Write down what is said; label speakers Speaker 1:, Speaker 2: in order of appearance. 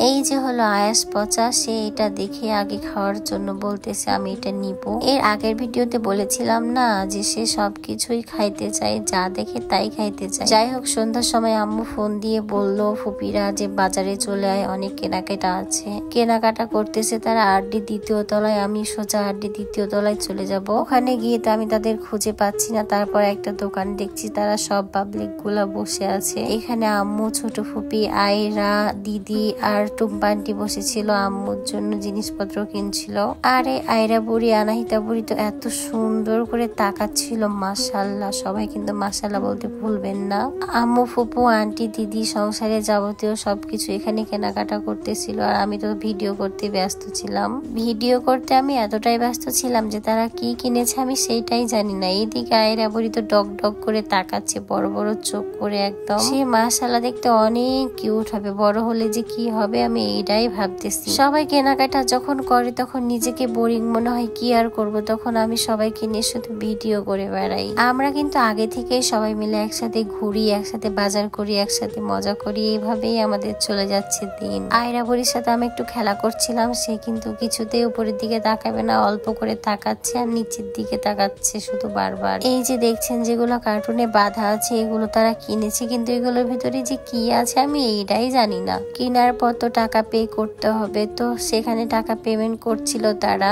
Speaker 1: এই যে হলো আয়াস পচা, সে এটা দেখে আগে খাওয়ার জন্য বলতেছে আমি এটা নিব। এর আগের ভিডিওতে বলেছিলাম না যে সে সবকিছুই খাইতে চায়, যা দেখে তাই খাইতে চায়। যাই হোক, সন্ধ্যার সময় আম্মু ফোন দিয়ে বলল ফুপিরা যে বাজারে চলে আয়, অনেক কেনাকাটা আছে। কেনাকাটা করতেছে তারা আরডি দ্বিতীয় তলায়, আমি সোজা আরডি দ্বিতীয় তলায় চলে যাব। ওখানে গিয়ে তো আমি তাদের খুঁজে পাচ্ছি না। তারপর একটা দোকান দেখছি, তারা সব পাবলিক গুলা বসে আছে। এখানে আম্মু, ছোট ফুপি, আয়রা, দিদি আর টুম্পান্টি বসেছিল, আম্মুর জন্য জিনিসপত্র কিনছিল। আরে আয়রা বুড়ি, আনাহিতা বুড়ি তো এত সুন্দর করে তাকাচ্ছিল, মাশাআল্লাহ। সবাই কিন্তু মাশাআল্লাহ বলতে ভুলবেন না। আম্মু, ফুপু, আন্টি, দিদি সংসারে যাবতীয় সবকিছু এখানে কেনাকাটা করতেছিল, আর আমি তো ভিডিও করতে ব্যস্ত ছিলাম। ভিডিও করতে আমি এতটাই ব্যস্ত ছিলাম যে তারা কি কিনেছে আমি সেইটাই জানি না। এইদিকে আয়রা বুড়ি তো ডক ডক করে তাকাচ্ছে, বড় বড় চোখ করে একদম। সে মাশাআল্লাহ দেখতে অনেক কিউট হবে, বড় হলে যে কি হবে আমি এইটাই ভাবতেছি। সবাই কেনাকাটা যখন করে তখন নিজেকে বোরিং মনে হয়, কি আর করব, তখন আমি সবাইকে নিয়ে শুধু ভিডিও করে বেড়াই। আমরা কিন্তু আগে থেকেই সবাই মিলে একসাথে ঘুরি, একসাথে বাজার করি, একসাথে মজা করি, এইভাবেই আমাদের চলে যাচ্ছে দিন। আয়রা বুড়ির সাথে আমি একটু খেলা করছিলাম, সে কিন্তু কিছুতেই উপরের দিকে তাকাবে না, অল্প করে তাকাচ্ছে আর নিচের দিকে তাকাচ্ছে শুধু বারবার। এই যে দেখছেন যেগুলো কার্টুনে বাঁধা আছে এগুলো তারা কিনেছে, কিন্তু এগুলোর ভিতরে যে কি আছে আমি এইটাই জানি না। কেনার পর তো টাকা পে করতে হবে, তো সেখানে টাকা পেমেন্ট করছিল তারা।